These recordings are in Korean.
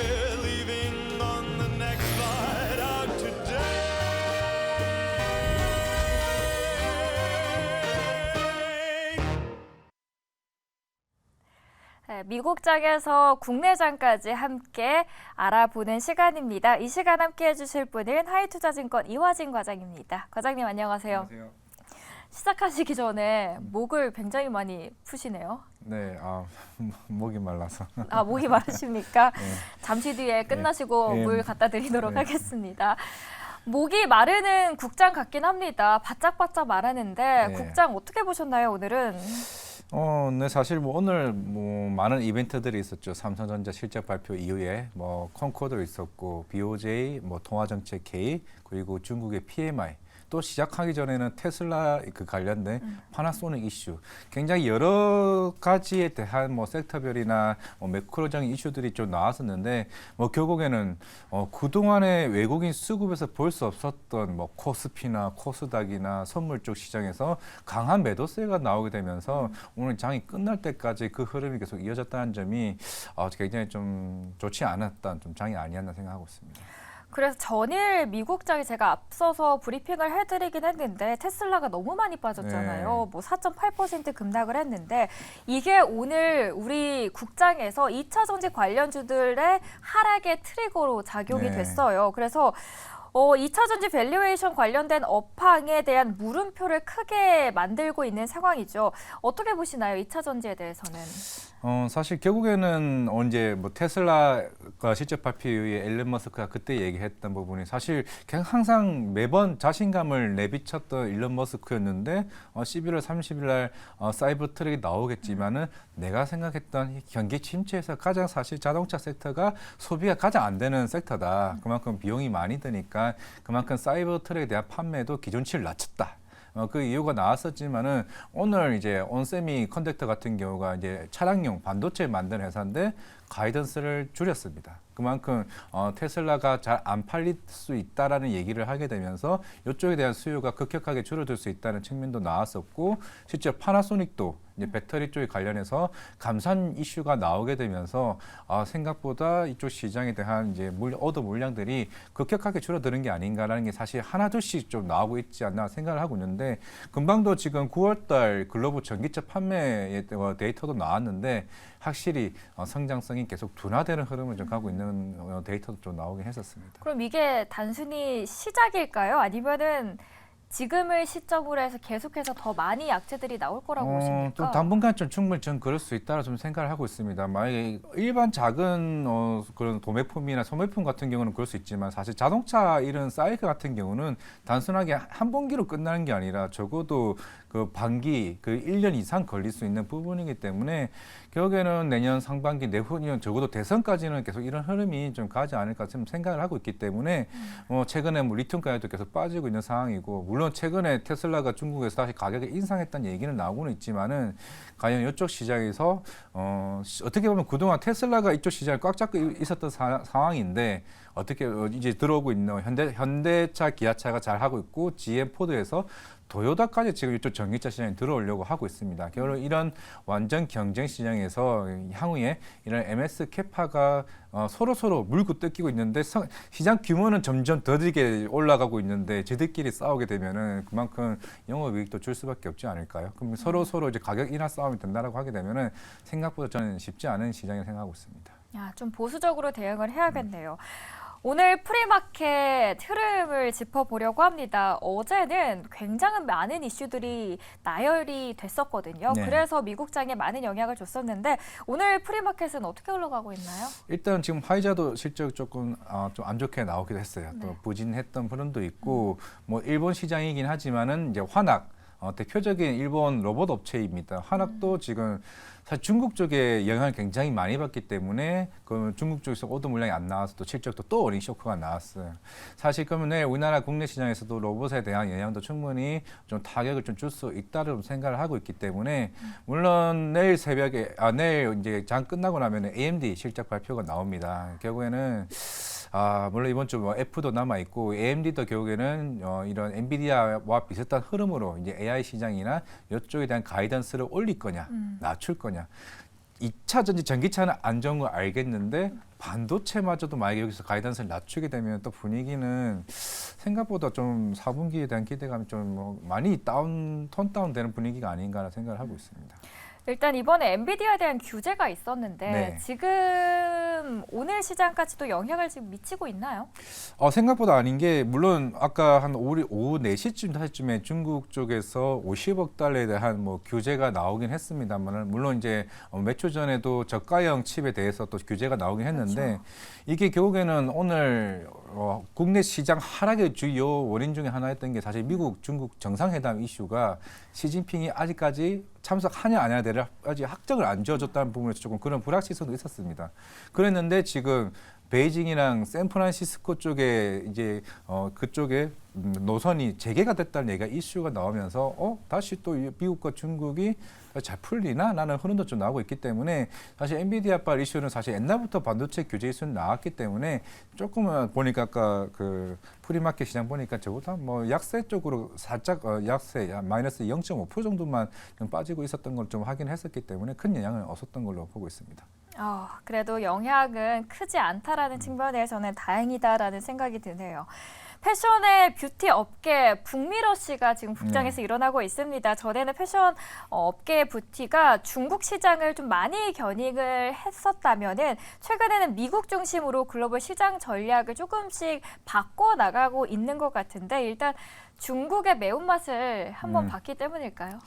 we're leaving on the next flight out today. 네, 미국장에서 국내장까지 함께 알아보는 시간입니다. 이 시간 함께 해주실 분은 하이투자증권 이화진 과장입니다. 과장님 안녕하세요. 안녕하세요. 시작하시기 전에 목을 굉장히 많이 푸시네요. 네, 목이 말라서. 목이 마르십니까? 네. 잠시 뒤에 끝나시고 네. 물 갖다 드리도록 네. 하겠습니다. 목이 마르는 국장 같긴 합니다. 바짝바짝 마르는데 네. 국장 어떻게 보셨나요, 오늘은? 네, 사실 오늘 많은 이벤트들이 있었죠. 삼성전자 실적 발표 이후에 콘코드 있었고, BOJ, 통화정책 K, 그리고 중국의 PMI. 또 시작하기 전에는 테슬라 관련된 파나소닉 이슈, 굉장히 여러 가지에 대한 섹터별이나 매크로적인 이슈들이 좀 나왔었는데 결국에는 그동안에 외국인 수급에서 볼 수 없었던 코스피나 코스닥이나 선물 쪽 시장에서 강한 매도세가 나오게 되면서 오늘 장이 끝날 때까지 그 흐름이 계속 이어졌다는 점이 굉장히 좀 좋지 않았던 좀 장이 아니었나 생각하고 있습니다. 그래서 전일 미국장이 제가 앞서서 브리핑을 해드리긴 했는데 테슬라가 너무 많이 빠졌잖아요. 네. 4.8% 급락을 했는데 이게 오늘 우리 국장에서 2차 전지 관련주들의 하락의 트리거로 작용이 네. 됐어요. 그래서 2차 전지 밸류에이션 관련된 업황에 대한 물음표를 크게 만들고 있는 상황이죠. 어떻게 보시나요? 2차 전지에 대해서는? 사실 결국에는 이제 테슬라가 실적 발표 이후에 앨런 머스크가 그때 얘기했던 부분이 사실 그냥 항상 매번 자신감을 내비쳤던 일론 머스크였는데 11월 30일 날 사이버 트럭이 나오겠지만은 내가 생각했던 경기 침체에서 가장 사실 자동차 섹터가 소비가 가장 안 되는 섹터다. 그만큼 비용이 많이 드니까 그만큼 사이버 트럭에 대한 판매도 기존치를 낮췄다. 그 이유가 나왔었지만은 오늘 이제 온세미 컨덕터 같은 경우가 이제 차량용 반도체 만드는 회사인데 가이던스를 줄였습니다. 그만큼 테슬라가 잘 안 팔릴 수 있다라는 얘기를 하게 되면서 이쪽에 대한 수요가 급격하게 줄어들 수 있다는 측면도 나왔었고 실제 파나소닉도 이제 배터리 쪽에 관련해서 감산 이슈가 나오게 되면서 생각보다 이쪽 시장에 대한 이제 오더 물량들이 급격하게 줄어드는 게 아닌가라는 게 사실 하나둘씩 좀 나오고 있지 않나 생각을 하고 있는데 금방도 지금 9월달 글로벌 전기차 판매 데이터도 나왔는데 확실히 성장성이 계속 둔화되는 흐름을 좀 가고 있는 데이터도 좀 나오긴 했었습니다. 그럼 이게 단순히 시작일까요? 아니면은 지금을 시점으로 해서 계속해서 더 많이 약재들이 나올 거라고 보십니까? 좀 당분간 좀 충분히 전 그럴 수 있다라 좀 생각을 하고 있습니다. 만약에 일반 작은 그런 도매품이나 소매품 같은 경우는 그럴 수 있지만 사실 자동차 이런 사이클 같은 경우는 단순하게 한 분기로 끝나는 게 아니라 적어도 그 반기, 그 1년 이상 걸릴 수 있는 부분이기 때문에 결국에는 내년 상반기, 내후년 적어도 대선까지는 계속 이런 흐름이 좀 가지 않을까 좀 생각을 하고 있기 때문에 최근에 리튬가격도 계속 빠지고 있는 상황이고 물론 최근에 테슬라가 중국에서 다시 가격을 인상했다는 얘기는 나오고는 있지만은 과연 이쪽 시장에서 어떻게 보면 그동안 테슬라가 이쪽 시장을 꽉 잡고 있었던 상황인데 어떻게 이제 들어오고 있는 현대차, 기아차가 잘 하고 있고 GM, 포드에서 도요타까지 지금 이쪽 전기차 시장에 들어오려고 하고 있습니다. 결국 이런 완전 경쟁 시장에서 향후에 이런 MS 캐파가 서로 물고 뜯기고 있는데 시장 규모는 점점 더디게 올라가고 있는데 저들끼리 싸우게 되면은 그만큼 영업이익도 줄 수밖에 없지 않을까요? 그럼 서로 이제 가격 인하 싸움이 된다라고 하게 되면은 생각보다 저는 쉽지 않은 시장이라고 생각하고 있습니다. 좀 보수적으로 대응을 해야겠네요. 오늘 프리마켓 흐름을 짚어보려고 합니다. 어제는 굉장히 많은 이슈들이 나열이 됐었거든요. 네. 그래서 미국장에 많은 영향을 줬었는데 오늘 프리마켓은 어떻게 흘러가고 있나요? 일단 지금 화이자도 실적 조금 좀 안 좋게 나오기도 했어요. 네. 또 부진했던 흐름도 있고 일본 시장이긴 하지만은 이제 화낙 대표적인 일본 로봇 업체입니다. 화낙도 지금 사실 중국 쪽에 영향을 굉장히 많이 받기 때문에 그 중국 쪽에서 오더 물량이 안 나와서 또 실적도 또 어닝 쇼크가 나왔어요. 사실 그러면 내일 우리나라 국내 시장에서도 로봇에 대한 영향도 충분히 좀 타격을 좀 줄 수 있다는 생각을 하고 있기 때문에 물론 내일 새벽에 내일 이제 장 끝나고 나면 AMD 실적 발표가 나옵니다. 결국에는 물론 이번 주 F도 남아 있고 AMD도 결국에는 이런 엔비디아와 비슷한 흐름으로 이제 AI 시장이나 이쪽에 대한 가이던스를 올릴 거냐, 낮출 거냐. 2차 전지 전기차는 안 좋은 거 알겠는데 반도체마저도 만약에 여기서 가이던스를 낮추게 되면 또 분위기는 생각보다 좀 4분기에 대한 기대감이 좀 뭐 많이 톤 다운되는 분위기가 아닌가라는 생각을 하고 있습니다. 일단 이번에 엔비디아에 대한 규제가 있었는데 네. 지금 오늘 시장까지도 영향을 지금 미치고 있나요? 생각보다 아닌 게 물론 아까 한 오후 4시쯤 5시쯤에 중국 쪽에서 50억 달러에 대한 뭐 규제가 나오긴 했습니다만 물론 이제 몇 초 전에도 저가형 칩에 대해서 또 규제가 나오긴 했는데 그렇죠. 이게 결국에는 오늘 국내 시장 하락의 주요 원인 중에 하나였던 게 사실 미국 중국 정상회담 이슈가 시진핑이 아직까지 참석하냐 안 하냐를 아직 확정을 안 지어줬다는 부분에서 조금 그런 불확실성도 있었습니다. 그랬는데 지금 베이징이랑 샌프란시스코 쪽에 이제 그쪽에 노선이 재개가 됐다는 얘기가 이슈가 나오면서 다시 또 미국과 중국이 잘 풀리나? 라는 흐름도 좀 나오고 있기 때문에 사실 엔비디아발 이슈는 사실 옛날부터 반도체 규제 이슈는 나왔기 때문에 조금은 보니까 아까 그 프리마켓 시장 보니까 저보다 뭐 약세 쪽으로 살짝 약세 마이너스 0.5% 정도만 좀 빠지고 있었던 걸 좀 확인했었기 때문에 큰 영향은 없었던 걸로 보고 있습니다. 그래도 영향은 크지 않다라는 측면에서는 다행이다라는 생각이 드네요. 패션의 뷰티 업계 북미러시가 지금 국장에서 일어나고 있습니다. 전에는 패션 업계의 뷰티가 중국 시장을 좀 많이 겨냥을 했었다면은 최근에는 미국 중심으로 글로벌 시장 전략을 조금씩 바꿔 나가고 있는 것 같은데 일단 중국의 매운맛을 한번 봤기 때문일까요?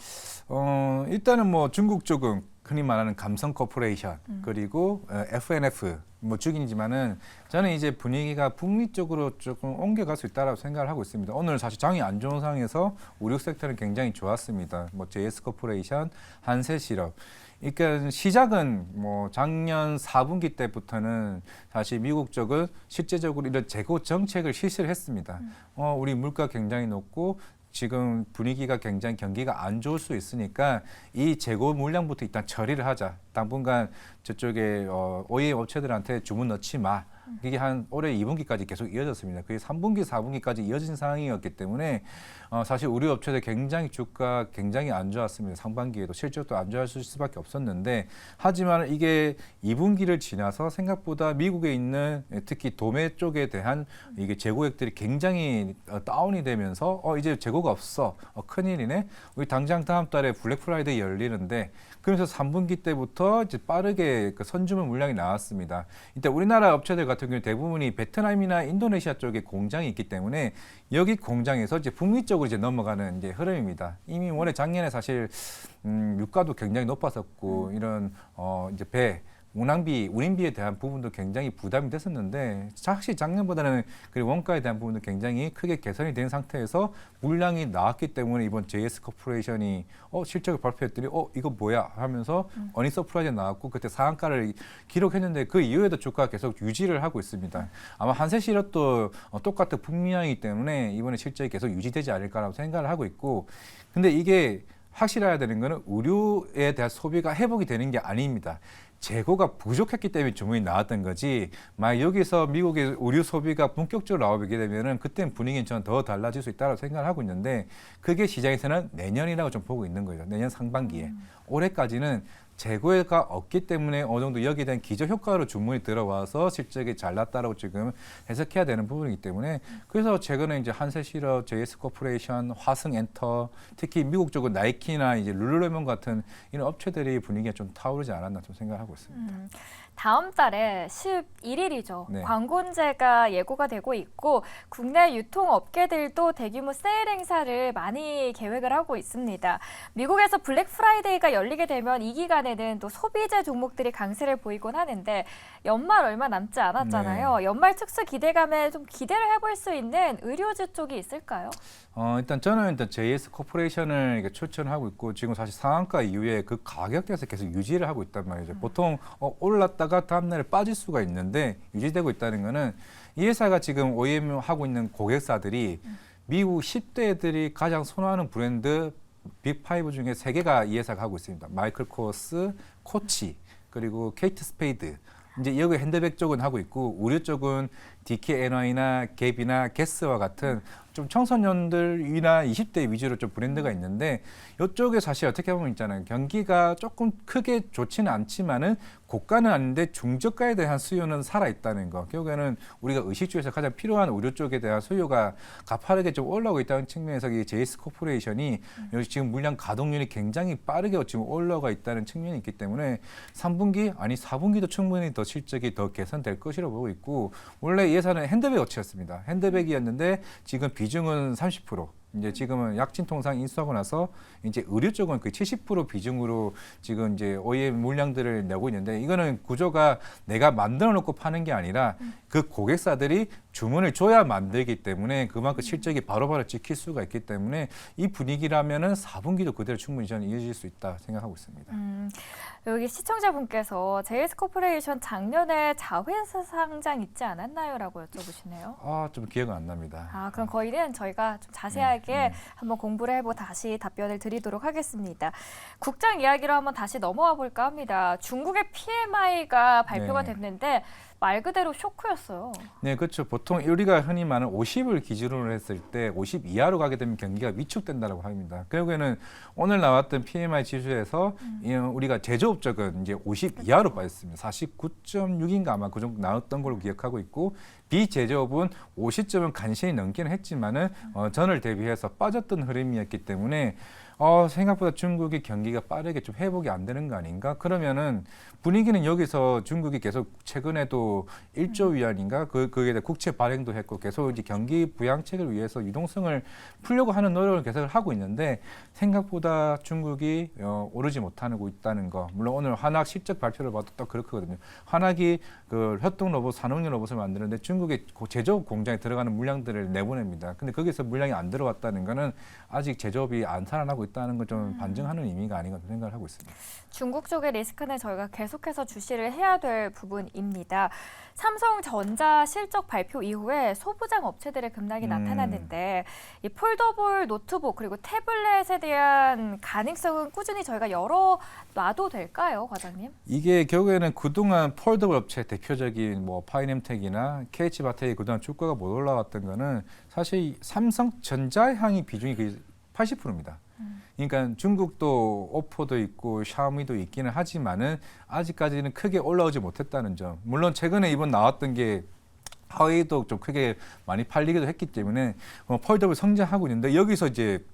일단은 뭐 중국 쪽은 흔히 말하는 감성 코퍼레이션 그리고 FNF 뭐 죽이지만은 저는 이제 분위기가 북미 쪽으로 조금 옮겨갈 수 있다라고 생각을 하고 있습니다. 오늘 사실 장이 안 좋은 상황에서 의류 섹터는 굉장히 좋았습니다. 뭐 JS 코퍼레이션, 한세실업. 그러니까 시작은 뭐 작년 4분기 때부터는 사실 미국 쪽은 실제적으로 이런 재고 정책을 실시를 했습니다. 우리 물가 굉장히 높고 지금 분위기가 굉장히 경기가 안 좋을 수 있으니까 이 재고 물량부터 일단 처리를 하자. 당분간 저쪽에 OEM 업체들한테 주문 넣지 마. 이게 한 올해 2분기까지 계속 이어졌습니다. 그게 3분기, 4분기까지 이어진 상황이었기 때문에 사실 우리 업체들 굉장히 주가 굉장히 안 좋았습니다. 상반기에도 실적도 안 좋았을 수밖에 없었는데 하지만 이게 2분기를 지나서 생각보다 미국에 있는 특히 도매 쪽에 대한 이게 재고액들이 굉장히 다운이 되면서 이제 재고가 없어. 큰일이네. 우리 당장 다음 달에 블랙 프라이데이 열리는데 그래서 3분기 때부터 이제 빠르게 그 선주문 물량이 나왔습니다. 일단 우리나라 업체들 같은 경우 대부분이 베트남이나 인도네시아 쪽에 공장이 있기 때문에 여기 공장에서 이제 북미 쪽으로 이제 넘어가는 이제 흐름입니다. 이미 원래 작년에 사실 유가도 굉장히 높았었고 이런 이제 운임비에 대한 부분도 굉장히 부담이 됐었는데 확실히 작년보다는 그리고 원가에 대한 부분도 굉장히 크게 개선이 된 상태에서 물량이 나왔기 때문에 이번 JS 코퍼레이션이 실적을 발표했더니 이거 뭐야 하면서 어닝 서프라이즈 나왔고 그때 상한가를 기록했는데 그 이후에도 주가가 계속 유지를 하고 있습니다. 아마 한세실업도 똑같은 북미향이기 때문에 이번에 실적이 계속 유지되지 않을까라고 생각을 하고 있고 근데 이게 확실해야 되는 거는 의류에 대한 소비가 회복이 되는 게 아닙니다. 재고가 부족했기 때문에 주문이 나왔던 거지. 만약 여기서 미국의 의류 소비가 본격적으로 나오게 되면은 그때는 분위기는 저는 더 달라질 수 있다고 생각을 하고 있는데 그게 시장에서는 내년이라고 좀 보고 있는 거예요. 내년 상반기에. 올해까지는 재고가 없기 때문에 어느 정도 여기에 대한 기저 효과로 주문이 들어와서 실적이 잘 났다라고 지금 해석해야 되는 부분이기 때문에 그래서 최근에 이제 한세실업, JS 코퍼레이션, 화승엔터, 특히 미국 쪽은 나이키나 이제 룰루레몬 같은 이런 업체들이 분위기가 좀 타오르지 않았나 좀 생각하고 있습니다. 다음 달에 11일이죠. 네. 광고제가 예고가 되고 있고 국내 유통업계들도 대규모 세일 행사를 많이 계획을 하고 있습니다. 미국에서 블랙 프라이데이가 열리게 되면 이 기간에는 또 소비재 종목들이 강세를 보이곤 하는데 연말 얼마 남지 않았잖아요. 네. 연말 특수 기대감에 좀 기대를 해볼 수 있는 의료주 쪽이 있을까요? 일단 저는 일단 JS 코퍼레이션을 추천하고 있고 지금 사실 상한가 이후에 그 가격대에서 계속 유지를 하고 있단 말이죠. 보통 올랐다가 다음날에 빠질 수가 있는데 유지되고 있다는 거는 이 회사가 지금 OEM 하고 있는 고객사들이 미국 10대들이 가장 선호하는 브랜드 빅5 중에 3개가 이 회사가 하고 있습니다. 마이클 코어스, 코치, 그리고 케이트 스페이드. 이제 여기 핸드백 쪽은 하고 있고 의류 쪽은 DKNY나 갭이나 게스와 같은 좀 청소년들이나 20대 위주로 좀 브랜드가 있는데 이쪽에 사실 어떻게 보면 있잖아요. 경기가 조금 크게 좋지는 않지만은 고가는 아닌데 중저가에 대한 수요는 살아 있다는 거. 결국에는 우리가 의식주에서 가장 필요한 의료 쪽에 대한 수요가 가파르게 좀 올라오고 있다는 측면에서 이 JS 코퍼레이션이 여기 지금 물량 가동률이 굉장히 빠르게 지금 올라가 있다는 측면이 있기 때문에 3분기 아니 4분기도 충분히 더 실적이 더 개선될 것이라고 보고 있고 원래 예산은 핸드백 업체였습니다. 핸드백이었는데 지금 비중은 30%. 이제 지금은 약진 통상 인수하고 나서 이제 의료 쪽은 그 70% 비중으로 지금 이제 OEM 물량들을 내고 있는데 이거는 구조가 내가 만들어 놓고 파는 게 아니라 그 고객사들이 주문을 줘야 만들기 때문에 그만큼 실적이 바로바로 찍힐 수가 있기 때문에 이 분위기라면은 4분기도 그대로 충분히 저는 이어질 수 있다 생각하고 있습니다. 여기 시청자분께서 JS 코퍼레이션 작년에 자회사 상장 있지 않았나요? 라고 여쭤보시네요. 아, 좀 기억은 안 납니다. 아, 그럼 거기는 저희가 좀 자세하게 한번 공부를 해보고 다시 답변을 드리도록 하겠습니다. 국장 이야기로 한번 다시 넘어와 볼까 합니다. 중국의 PMI가 발표가 네. 됐는데 말 그대로 쇼크였어요. 네, 그렇죠. 보통 우리가 흔히 말하는 50을 기준으로 했을 때 50 이하로 가게 되면 경기가 위축된다고 합니다. 결국에는 오늘 나왔던 PMI 지수에서 우리가 제조업 쪽은 이제 50 이하로 빠졌습니다. 49.6인가 아마 그 정도 나왔던 걸로 기억하고 있고 비제조업은 50점은 간신히 넘기는 했지만은 전을 대비해서 빠졌던 흐름이었기 때문에 생각보다 중국의 경기가 빠르게 좀 회복이 안 되는 거 아닌가? 그러면은 분위기는 여기서 중국이 계속 최근에도 1조 위안인가? 거기에 대해 국채 발행도 했고 계속 이제 경기 부양책을 위해서 유동성을 풀려고 하는 노력을 계속 하고 있는데 생각보다 중국이 오르지 못하고 있다는 거. 물론 오늘 환학 실적 발표를 봐도 또 그렇거든요. 환학이 그 협동 로봇, 산업용 로봇을 만드는데 중국의 제조업 공장에 들어가는 물량들을 내보냅니다. 근데 거기서 물량이 안 들어왔다는 거는 아직 제조업이 안 살아나고 있다는 걸 좀 반증하는 의미가 아닌가 생각을 하고 있습니다. 중국 쪽의 리스크는 저희가 계속해서 주시를 해야 될 부분입니다. 삼성전자 실적 발표 이후에 소부장 업체들의 급락이 나타났는데 이 폴더블 노트북 그리고 태블릿에 대한 가능성은 꾸준히 저희가 열어놔도 될까요, 과장님? 이게 결국에는 그동안 폴더블 업체 대표적인 뭐 파이넴텍이나 KH바텍이 그동안 주가가 못 올라왔던 거는 사실 삼성전자 향이 비중이 거의 80%입니다. 그러니까 중국도 오포도 있고 샤오미도 있기는 하지만은 아직까지는 크게 올라오지 못했다는 점. 물론 최근에 이번 나왔던 게 하웨이도 좀 크게 많이 팔리기도 했기 때문에 폴더블 성장하고 있는데 여기서 이제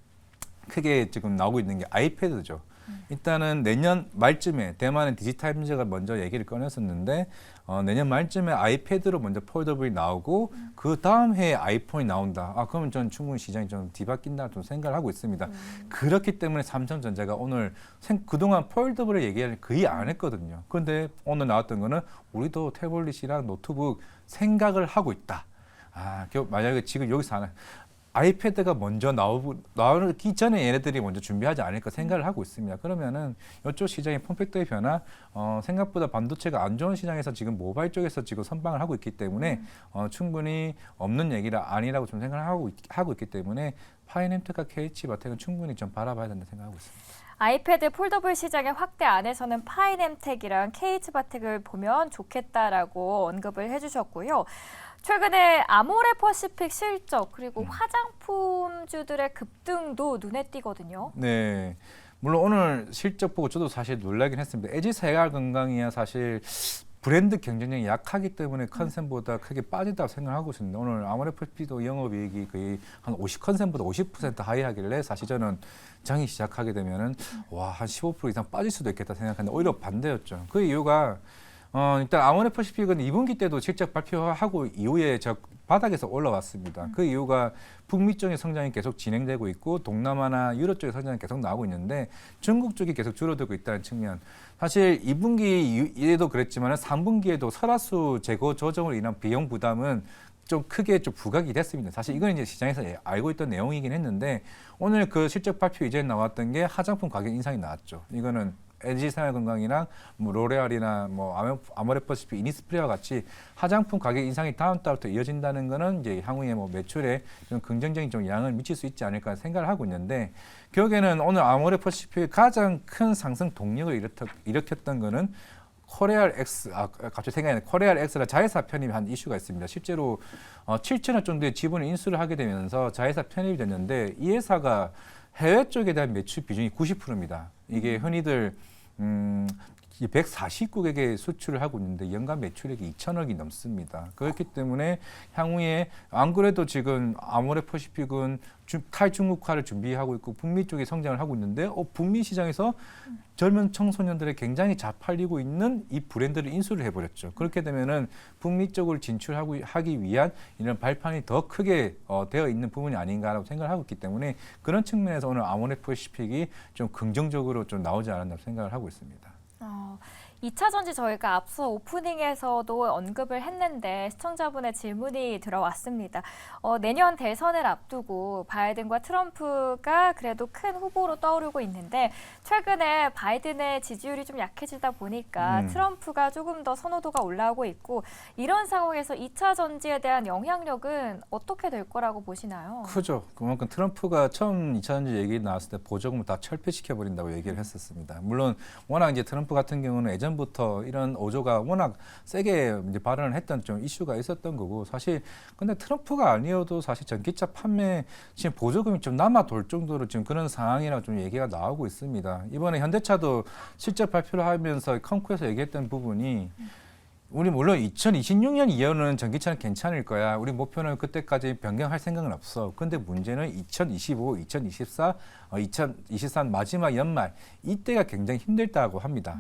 크게 지금 나오고 있는 게 아이패드죠. 일단은 내년 말쯤에 대만은 디지타임즈가 먼저 얘기를 꺼냈었는데 내년 말쯤에 아이패드로 먼저 폴더블이 나오고 그 다음 해에 아이폰이 나온다. 그러면 저는 충분히 시장이 좀 뒤바뀐다 좀 생각을 하고 있습니다. 그렇기 때문에 삼성전자가 오늘 그동안 폴더블을 얘기를 거의 안 했거든요. 그런데 오늘 나왔던 거는 우리도 태블릿이랑 노트북 생각을 하고 있다. 만약에 지금 여기서 하나 아이패드가 먼저 나오기 전에 얘네들이 먼저 준비하지 않을까 생각을 하고 있습니다. 그러면은 이쪽 시장의 폼팩터의 변화, 생각보다 반도체가 안 좋은 시장에서 지금 모바일 쪽에서 지금 선방을 하고 있기 때문에 충분히 없는 얘기라 아니라고 좀 생각을 하고 있기 때문에 파이넴텍과 KH바텍은 충분히 좀 바라봐야 된다 생각하고 있습니다. 아이패드 폴더블 시장의 확대 안에서는 파이넴텍이랑 KH바텍을 보면 좋겠다라고 언급을 해주셨고요. 최근에 아모레퍼시픽 실적 그리고 화장품주들의 급등도 눈에 띄거든요. 네, 물론 오늘 실적 보고 저도 사실 놀라긴 했습니다. LG 생활건강이야 사실 브랜드 경쟁력이 약하기 때문에 컨센보다 크게 빠진다고 생각하고 있습니다. 오늘 아모레퍼시픽도 영업이익이 거의 한 50컨센보다 50% 하이하길래 사실 저는 장이 시작하게 되면은 한 15% 이상 빠질 수도 있겠다 생각했는데 오히려 반대였죠. 그 이유가 일단 아모레퍼시픽은 2분기 때도 실적 발표하고 이후에 바닥에서 올라왔습니다. 그 이유가 북미 쪽의 성장이 계속 진행되고 있고 동남아나 유럽 쪽의 성장이 계속 나오고 있는데 중국 쪽이 계속 줄어들고 있다는 측면. 사실 2분기에도 그랬지만 3분기에도 설화수 재고 조정으로 인한 비용 부담은 좀 크게 좀 부각이 됐습니다. 사실 이건 이제 시장에서 알고 있던 내용이긴 했는데 오늘 그 실적 발표 이전에 나왔던 게 화장품 가격 인상이 나왔죠. 이거는 LG 생활건강이랑 뭐 로레알이나 뭐 아모레퍼시픽, 이니스프리와 같이 화장품 가격 인상이 다음 달부터 이어진다는 거는 이제 향후에 뭐 매출에 좀 긍정적인 좀 영향을 미칠 수 있지 않을까 생각을 하고 있는데 결국에는 오늘 아모레퍼시픽의 가장 큰 상승 동력을 일으켰던 거는 코레알 X, 갑자기 생각이 나네. 코레알 X라 자회사 편입한 이슈가 있습니다. 실제로 7천억 정도의 지분을 인수를 하게 되면서 자회사 편입이 됐는데 이 회사가 해외 쪽에 대한 매출 비중이 90%입니다. 이게 흔히들 140국에게 수출을 하고 있는데 연간 매출액이 2천억이 넘습니다. 그렇기 때문에 향후에 안 그래도 지금 아모레퍼시픽은 탈중국화를 준비하고 있고 북미 쪽에 성장을 하고 있는데 북미 시장에서 젊은 청소년들의 굉장히 잘 팔리고 있는 이 브랜드를 인수를 해버렸죠. 그렇게 되면은 북미 쪽을 하기 위한 이런 발판이 더 크게 되어 있는 부분이 아닌가라고 생각을 하고 있기 때문에 그런 측면에서 오늘 아모레퍼시픽이 좀 긍정적으로 좀 나오지 않았나 생각을 하고 있습니다. 2차 전지 저희가 앞서 오프닝에서도 언급을 했는데 시청자분의 질문이 들어왔습니다. 내년 대선을 앞두고 바이든과 트럼프가 그래도 큰 후보로 떠오르고 있는데 최근에 바이든의 지지율이 좀 약해지다 보니까 트럼프가 조금 더 선호도가 올라오고 있고 이런 상황에서 2차 전지에 대한 영향력은 어떻게 될 거라고 보시나요? 크죠. 그만큼 트럼프가 처음 2차 전지 얘기 나왔을 때 보조금을 다 철폐시켜 버린다고 얘기를 했었습니다. 물론 워낙 이제 트럼프 같은 경우는 예전부터 이런 어조가 워낙 세게 이제 발언을 했던 좀 이슈가 있었던 거고 사실 근데 트럼프가 아니어도 사실 전기차 판매 지금 보조금이 좀 남아 돌 정도로 지금 그런 상황이라고 좀 얘기가 나오고 있습니다. 이번에 현대차도 실적 발표를 하면서 컴코에서 얘기했던 부분이 우리 물론 2026년 이후는 전기차는 괜찮을 거야. 우리 목표는 그때까지 변경할 생각은 없어. 근데 문제는 2025, 2024, 2023 마지막 연말 이때가 굉장히 힘들다고 합니다.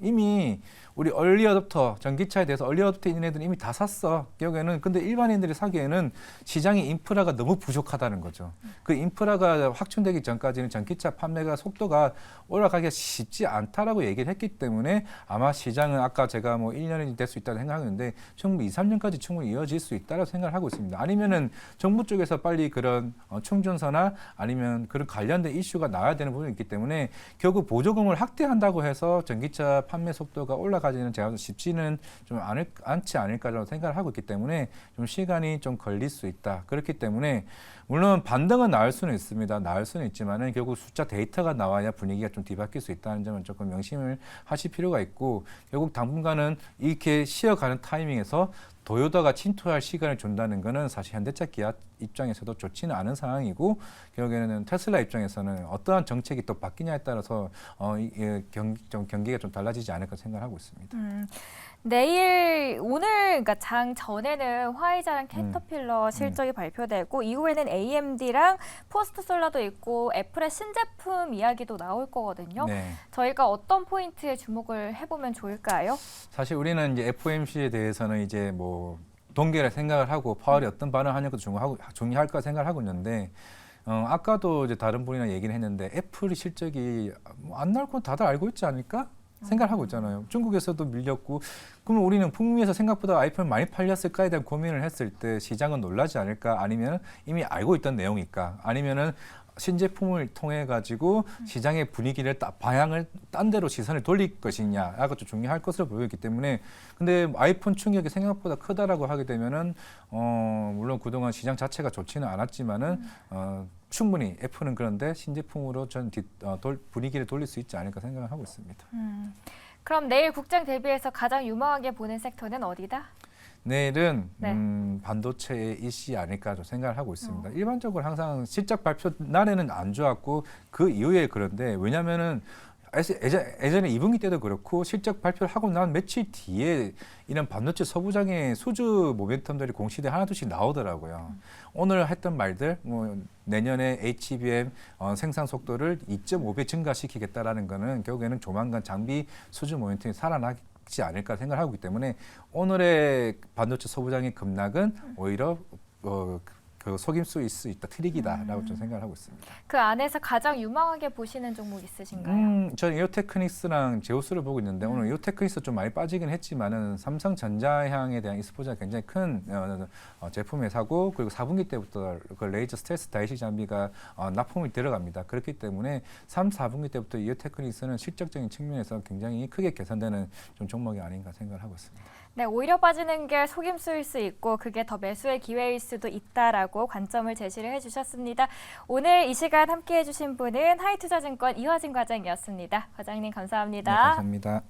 이미 우리 얼리 어댑터 전기차에 대해서 얼리 어댑터 있는 애들은 이미 다 샀어. 결국에는 근데 일반인들이 사기에는 시장의 인프라가 너무 부족하다는 거죠. 그 인프라가 확충되기 전까지는 전기차 판매가 속도가 올라가기가 쉽지 않다라고 얘기를 했기 때문에 아마 시장은 아까 제가 뭐 1년이 될 수 있다고 생각하는데 충분히 2, 3년까지 충분히 이어질 수 있다고 생각을 하고 있습니다. 아니면은 정부 쪽에서 빨리 그런 충전소나 아니면 그런 관련된 이슈가 나와야 되는 부분이 있기 때문에 결국 보조금을 확대한다고 해서 전기차 판매 속도가 올라가지는 제가 쉽지는 좀 않지 않을까라고 생각을 하고 있기 때문에 좀 시간이 좀 걸릴 수 있다. 그렇기 때문에 물론 반등은 나올 수는 있습니다. 나올 수는 있지만은 결국 숫자 데이터가 나와야 분위기가 좀 뒤바뀔 수 있다는 점은 조금 명심을 하실 필요가 있고 결국 당분간은 이렇게 쉬어가는 타이밍에서 도요타가 침투할 시간을 준다는 것은 사실 현대차 기아 입장에서도 좋지는 않은 상황이고 결국에는 테슬라 입장에서는 어떠한 정책이 또 바뀌냐에 따라서 경기가 좀 달라지지 않을까 생각하고 있습니다. 오늘 그러니까 장 전에는 화이자랑 캐터필러 실적이 발표되고 이후에는 AMD랑 포스트솔라도 있고 애플의 신제품 이야기도 나올 거거든요. 네. 저희가 어떤 포인트에 주목을 해보면 좋을까요? 사실 우리는 이제 FOMC에 대해서는 이제 뭐 동계를 생각을 하고 파월이 어떤 반응하냐고 중요할까 생각을 하고 있는데 아까도 이제 다른 분이랑 얘기를 했는데 애플이 실적이 안 나올 건 다들 알고 있지 않을까? 생각을 하고 있잖아요. 중국에서도 밀렸고 그러면 우리는 북미에서 생각보다 아이폰 많이 팔렸을까에 대한 고민을 했을 때 시장은 놀라지 않을까? 아니면 이미 알고 있던 내용일까? 아니면은 신제품을 통해 가지고 시장의 분위기를 방향을 딴 데로 시선을 돌릴 것이냐가 좀 중요할 것으로 보이기 때문에 근데 아이폰 충격이 생각보다 크다라고 하게 되면은 물론 그동안 시장 자체가 좋지는 않았지만은 충분히 애플은 그런데 신제품으로 전 분위기를 돌릴 수 있지 않을까 생각을 하고 있습니다. 그럼 내일 국장 대비해서 가장 유망하게 보는 섹터는 어디다? 내일은 반도체의 이슈 아닐까 좀 생각을 하고 있습니다. 일반적으로 항상 실적 발표 날에는 안 좋았고 그 이후에 그런데 왜냐면은 예전에 2분기 때도 그렇고 실적 발표를 하고 난 며칠 뒤에 이런 반도체 서부장의 수주 모멘텀들이 공시대 하나둘씩 나오더라고요. 오늘 했던 말들 뭐 내년에 HBM 생산 속도를 2.5배 증가시키겠다라는 거는 결국에는 조만간 장비 수주 모멘텀이 살아나지 않을까 생각하고 있기 때문에 오늘의 반도체 서부장의 급락은 오히려 속임 수 있다, 트릭이다라고 좀 생각을 하고 있습니다. 그 안에서 가장 유망하게 보시는 종목 있으신가요? 저는 이오테크닉스랑 제우스를 보고 있는데 오늘 이오테크닉스 좀 많이 빠지긴 했지만은 삼성전자향에 대한 익스포저가 굉장히 큰 제품 회사고 그리고 4분기 때부터 그 레이저 스텔스 다이식 장비가 납품이 들어갑니다. 그렇기 때문에 3, 4분기 때부터 이오테크닉스는 실적적인 측면에서 굉장히 크게 개선되는 좀 종목이 아닌가 생각을 하고 있습니다. 네, 오히려 빠지는 게 속임수일 수 있고 그게 더 매수의 기회일 수도 있다라고 관점을 제시를 해주셨습니다. 오늘 이 시간 함께해 주신 분은 하이투자증권 이화진 과장이었습니다. 과장님 감사합니다. 네, 감사합니다.